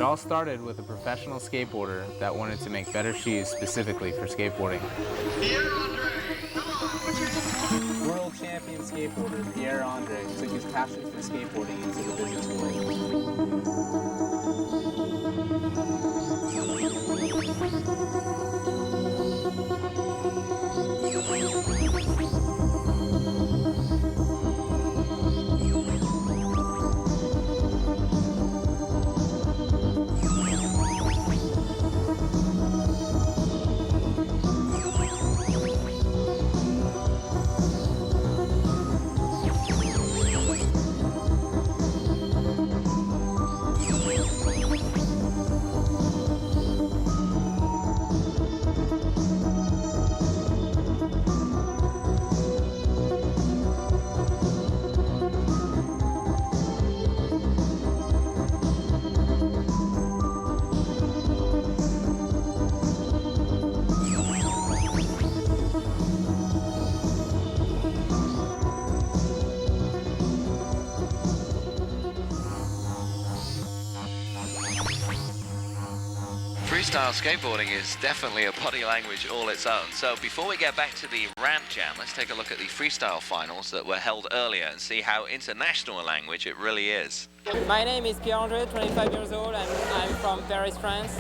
It all started with a professional skateboarder that wanted to make better shoes specifically for skateboarding. Pierre-André, come on! World champion skateboarder Pierre-André took his passion for skateboarding into the business world. Freestyle skateboarding is definitely a body language all its own. So before we get back to the ramp jam, let's take a look at the freestyle finals that were held earlier and see how international a language it really is. My name is Pierre-André, 25 years old. I'm from Paris, France.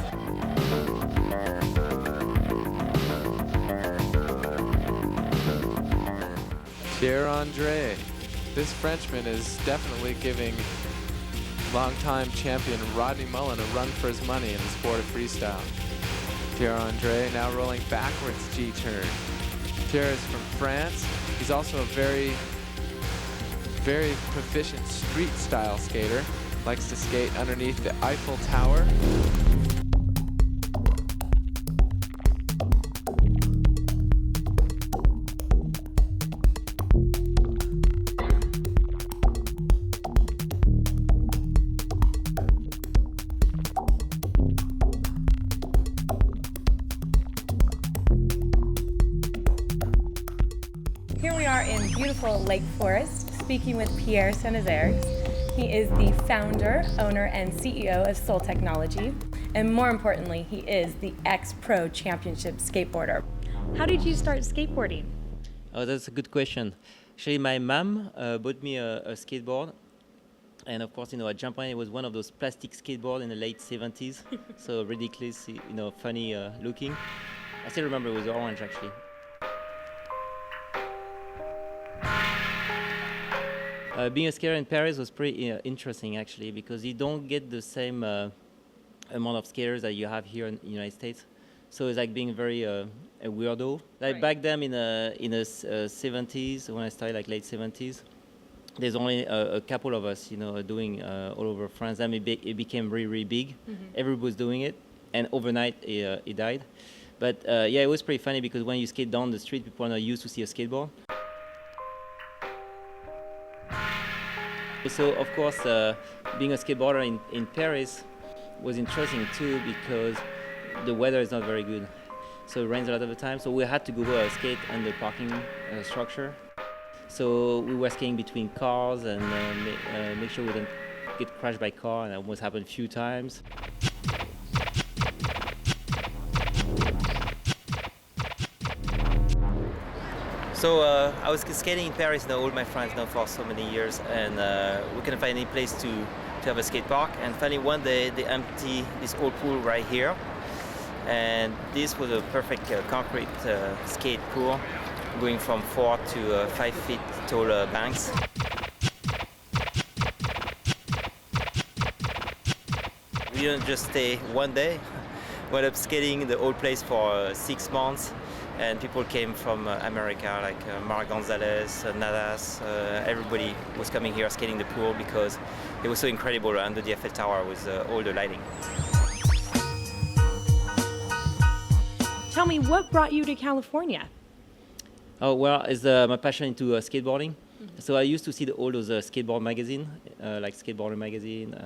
Pierre-André. This Frenchman is definitely giving longtime champion Rodney Mullen a run for his money in the sport of freestyle. Pierre-André now rolling backwards G-turn. Pierre is from France. He's also a very proficient street style skater. Likes to skate underneath the Eiffel Tower. Here we are in beautiful Lake Forest, speaking with Pierre Senizergues. He is the founder, owner, and CEO of Soul Technology, and more importantly, he is the ex-pro championship skateboarder. How did you start skateboarding? Oh, that's a good question. Actually, my mom bought me a skateboard, and of course, I jumped on it. It was one of those plastic skateboards in the late 70s, so ridiculous, funny looking. I still remember it was orange, actually. Being a skater in Paris was pretty interesting, actually, because you don't get the same amount of skaters that you have here in the United States. So it's like being very a weirdo. Like back then in the 70s, when I started, like late 70s, there's only a couple of us, doing all over France. Then it became really, really big. Mm-hmm. Everybody was doing it, and overnight it died. But yeah, it was pretty funny because when you skate down the street, people are not used to see a skateboard. So of course, being a skateboarder in Paris was interesting too because the weather is not very good. So it rains a lot of the time. So we had to go skate on the parking structure. So we were skating between cars and make sure we didn't get crashed by car, and that almost happened a few times. So I was skating in Paris, all my friends for so many years, and we couldn't find any place to have a skate park. And finally one day they empty this old pool right here, and this was a perfect concrete skate pool, going from 4 to 5 feet tall banks. We didn't just stay one day. We ended up skating the old place for 6 months. And people came from America, like Mark Gonzalez, Nadas. Everybody was coming here skating the pool because it was so incredible under the Eiffel Tower with all the lighting. Tell me, what brought you to California? Oh, well, it's my passion into skateboarding. Mm-hmm. So I used to see all those skateboard magazine, like Skateboarder magazine.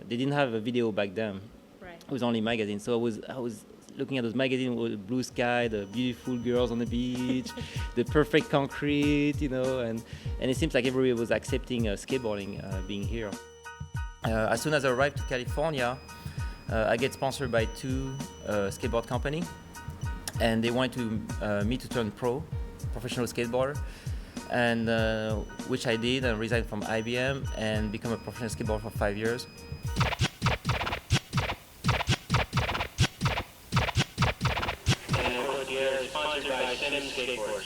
They didn't have a video back then. Right. It was only magazine. So I was looking at those magazines with blue sky, the beautiful girls on the beach, the perfect concrete, and it seems like everybody was accepting skateboarding being here. As soon as I arrived to California, I get sponsored by two skateboard company, and they wanted to me to turn professional skateboarder, and which I did, and resigned from IBM and become a professional skateboarder for 5 years. Sponsored by skateboard.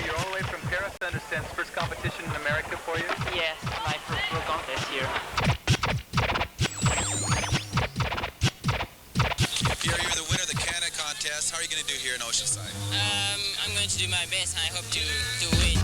You're all the way from Paris, I understand. It's first competition in America for you? Yes, my pro contest here. Pierre, you're the winner of the Canada contest. How are you going to do here in Oceanside? I'm going to do my best and I hope to win.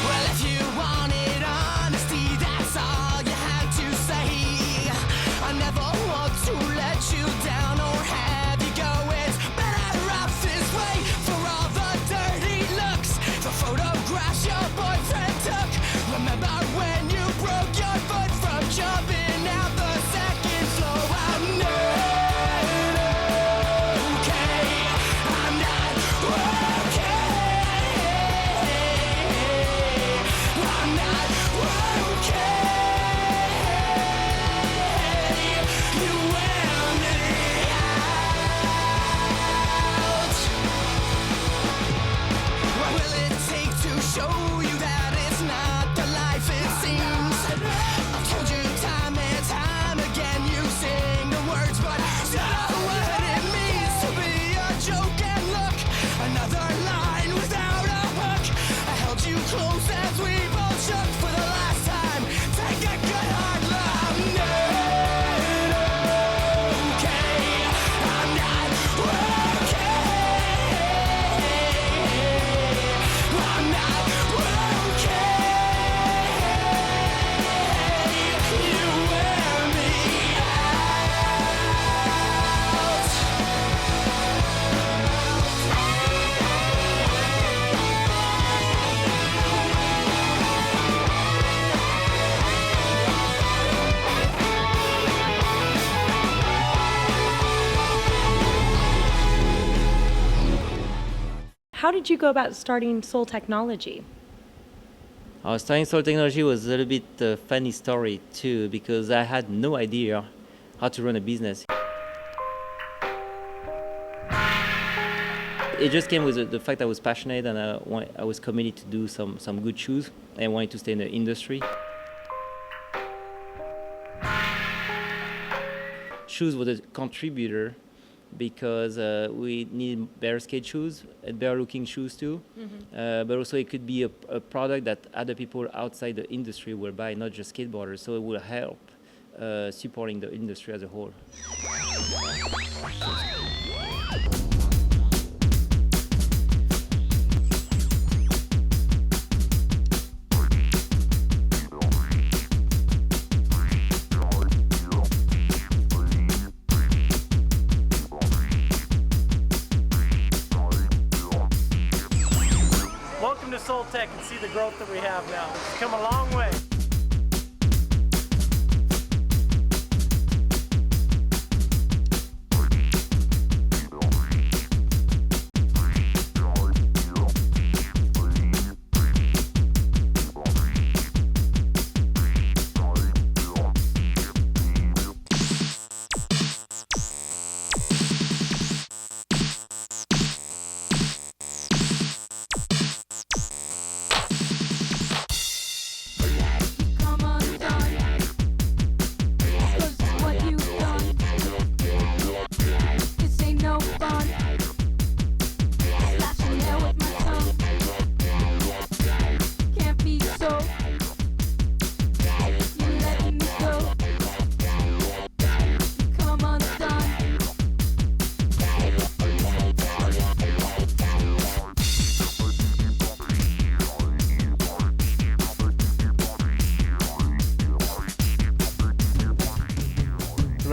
Well, if you wanted honesty, that's all you had to say. I never want to let you down or have you go. It's better off this way for all the dirty looks, the photographs your boyfriend took. Remember when you broke your foot from jumping out the second floor? I'm not okay. I'm not okay. I'm not okay. You wear me out. What will it take to show you that it's not the life it seems? I've told you time and time again, you sing the words, but still know what it means to be a joke. And look, another line without a hook. I held you close as we both shook for the last time. Take a good hard look. I'm not okay. I'm not okay. I'm not okay. You wear me out. How did you go about starting Soul Technology? Starting Soul Technology was a little bit a funny story too, because I had no idea how to run a business. It just came with the fact I was passionate and I was committed to do some good shoes and wanted to stay in the industry. Shoes was a contributor because we need better skate shoes and better looking shoes too. But also it could be a product that other people outside the industry will buy, not just skateboarders, so it will help supporting the industry as a whole. Welcome to Soul Tech and see the growth that we have now. It's come a long way.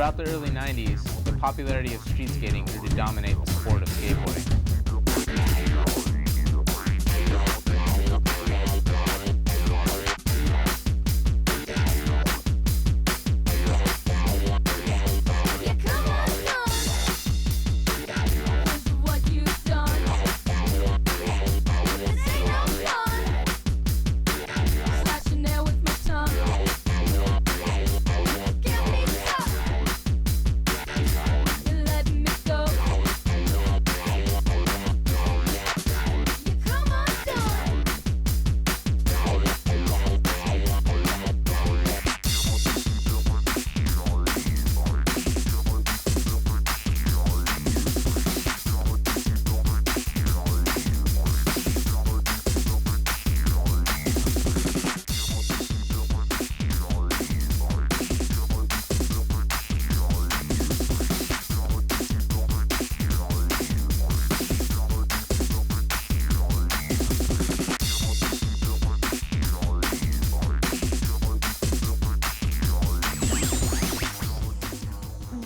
Throughout the early 90s, the popularity of street skating grew to dominate the sport of skateboarding.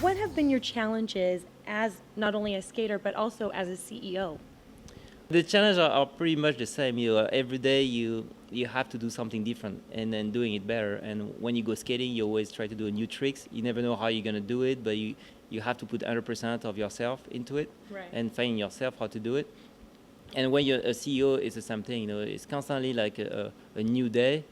What have been your challenges as not only a skater but also as a CEO? The challenges are pretty much the same. Every day you have to do something different and then doing it better. And when you go skating, you always try to do new tricks. You never know how you're going to do it, but you have to put 100% of yourself into it, right, and find yourself how to do it. And when you're a CEO, it's the same thing. It's constantly like a new day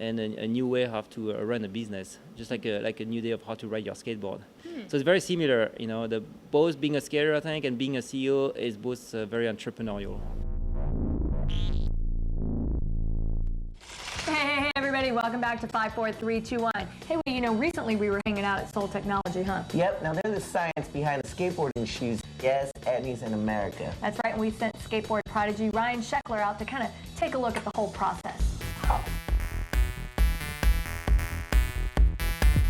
and a new way how to run a business, just like a new day of how to ride your skateboard. So it's very similar, both being a skater, I think, and being a CEO is both very entrepreneurial. Hey everybody, welcome back to 5, 4, 3, 2, 1. Hey, well, recently we were hanging out at Soul Technology, huh? Yep, now there's the science behind the skateboarding shoes. Yes, Etnies in America. That's right, and we sent skateboard prodigy Ryan Sheckler out to kind of take a look at the whole process.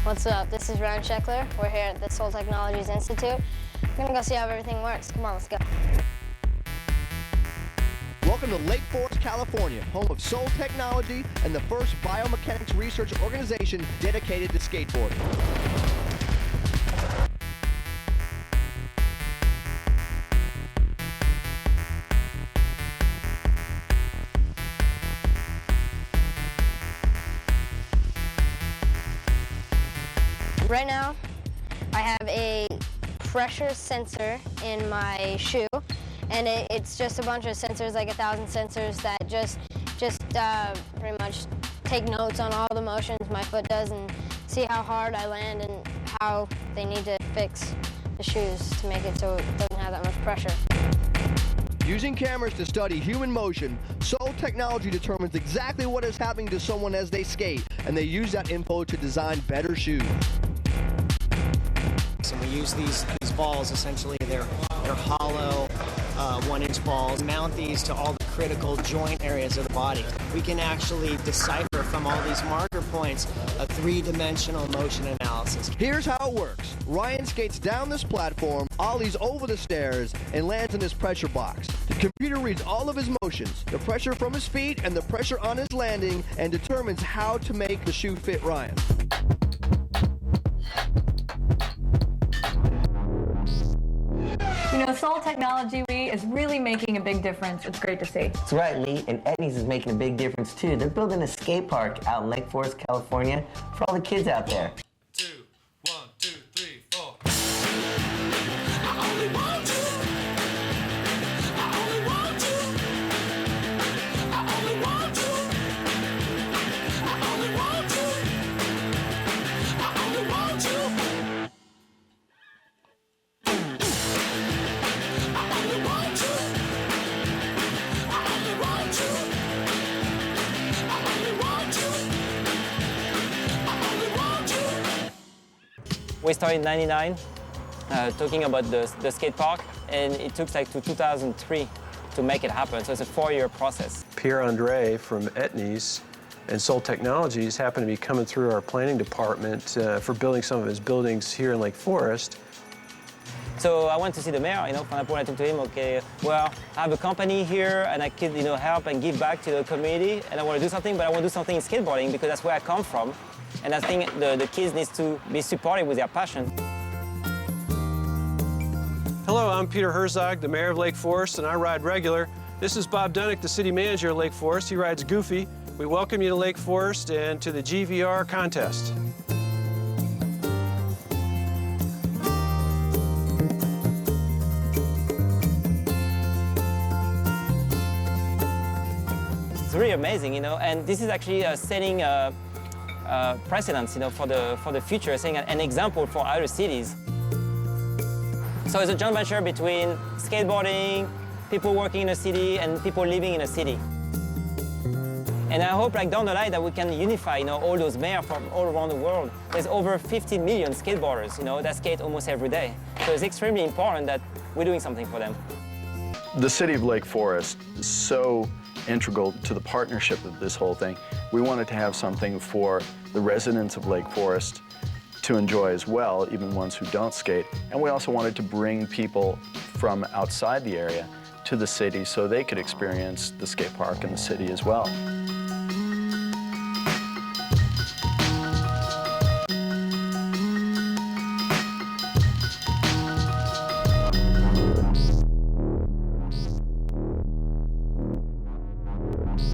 What's up? This is Ryan Sheckler. We're here at the Soul Technologies Institute. We're gonna go see how everything works. Come on, let's go. Welcome to Lake Forest, California, home of Soul Technology and the first biomechanics research organization dedicated to skateboarding. Right now, I have a pressure sensor in my shoe, and it's just a bunch of sensors, like 1,000 sensors that just pretty much take notes on all the motions my foot does and see how hard I land and how they need to fix the shoes to make it so it doesn't have that much pressure. Using cameras to study human motion, Soul Technology determines exactly what is happening to someone as they skate, and they use that info to design better shoes. And we use these balls, essentially they're hollow 1-inch balls. Mount these to all the critical joint areas of the body. We can actually decipher from all these marker points a 3-dimensional motion analysis. Here's how it works. Ryan skates down this platform, ollies over the stairs, and lands in this pressure box. The computer reads all of his motions, the pressure from his feet and the pressure on his landing, and determines how to make the shoe fit Ryan. Soul Technology, Lee, is really making a big difference. It's great to see. That's right, Lee, and Etnies is making a big difference too. They're building a skate park out in Lake Forest, California for all the kids out there. 2, 1, 2, 3, 4. I only want you. I only want you. I only want you. I only want you. I only want you. We started in '99 talking about the skate park, and it took like to 2003 to make it happen. So it's a 4-year process. Pierre-André from Etnies and Soul Technologies happened to be coming through our planning department for building some of his buildings here in Lake Forest. So I went to see the mayor, for example, I talked to him, okay, well, I have a company here and I could, help and give back to the community, and I want to do something, but I want to do something in skateboarding because that's where I come from. And I think the kids need to be supported with their passion. Hello, I'm Peter Herzog, the mayor of Lake Forest, and I ride regular. This is Bob Dunnick, the city manager of Lake Forest. He rides Goofy. We welcome you to Lake Forest and to the GVR contest. It's really amazing, you know, and this is actually setting precedents, you know, for the future, setting an example for other cities. So it's a joint venture between skateboarding, people working in a city, and people living in a city. And I hope, like, down the line that we can unify, you know, all those mayors from all around the world. There's over 15 million skateboarders, you know, that skate almost every day. So it's extremely important that we're doing something for them. The city of Lake Forest is so integral to the partnership of this whole thing. We wanted to have something for the residents of Lake Forest to enjoy as well, even ones who don't skate. And we also wanted to bring people from outside the area to the city so they could experience the skate park in the city as well.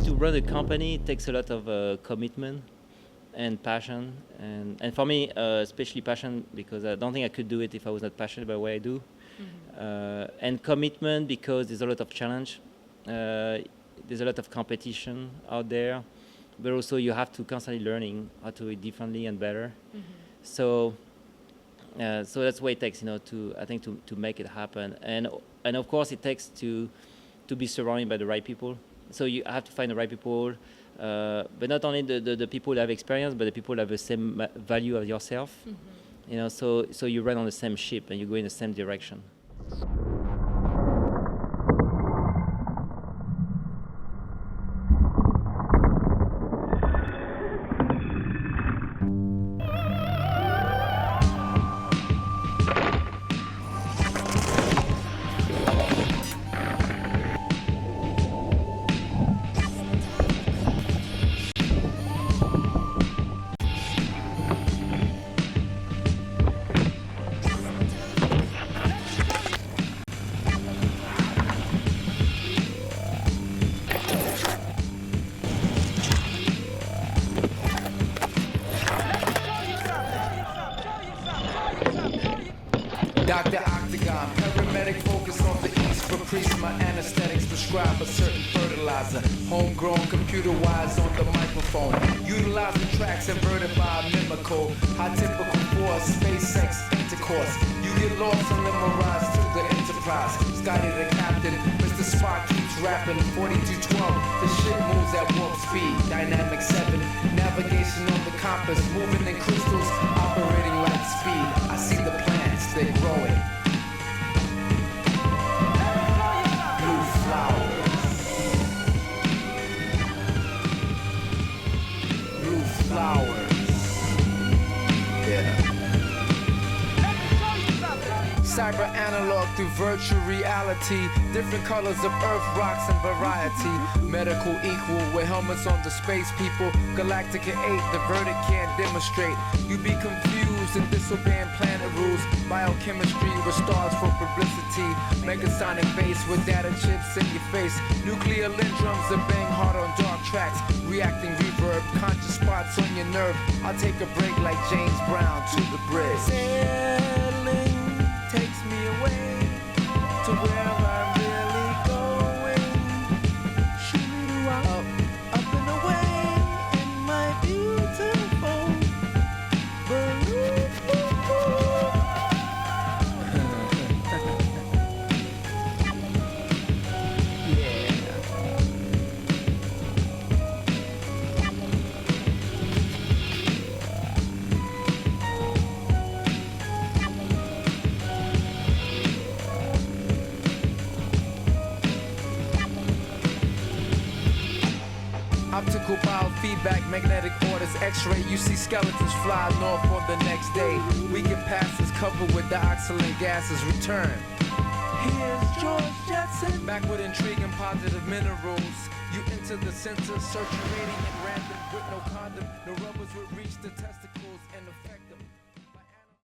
To run a company, it takes a lot of commitment and passion, and for me, especially passion, because I don't think I could do it if I was not passionate about what I do. And commitment, because there's a lot of challenge, there's a lot of competition out there, but also you have to constantly learning how to do it differently and better. So that's what it takes, you know, to make it happen. And of course, it takes to be surrounded by the right people. So you have to find the right people, but not only the people that have experience, but the people that have the same value as yourself. You know, so you run on the same ship and you go in the same direction. Dr. Octagon, paramedic focus on the east for priest. My anesthetics prescribe a certain fertilizer. Homegrown computer-wise on the microphone. Utilizing tracks inverted by a mimical. High typical for SpaceX intercourse. You get lost and limerize to the Enterprise. Scotty the captain, Mr. Spock keeps rapping. 4212, the ship moves at warp speed. Dynamic 7, navigation on the compass. Moving in crystals, operating like speed. I see the plants, they're growing. Blue flowers. Blue flowers. Yeah. Cyber analog through virtual reality. Different colors of earth, rocks, and variety. Medical equal with helmets on the space people. Galactica 8, the verdict can't demonstrate. You be confused and disobeying planet rules. Biochemistry with stars for publicity. Megasonic bass with data chips in your face. Nuclear lindrums that bang hard on dark tracks. Reacting reverb, conscious spots on your nerve. I'll take a break like James Brown to the bridge. Sailing takes me away to where I'm really going. Up and away in my beautiful balloon. Optical biofeedback, magnetic orders, x-ray. You see skeletons fly north on the next day. We get past this covered with dioxylin gases. Return. Here's George Jetson. Back with intriguing positive minerals. You enter the center, circulating at random with no condom. No rubbers would reach the testicles and affect.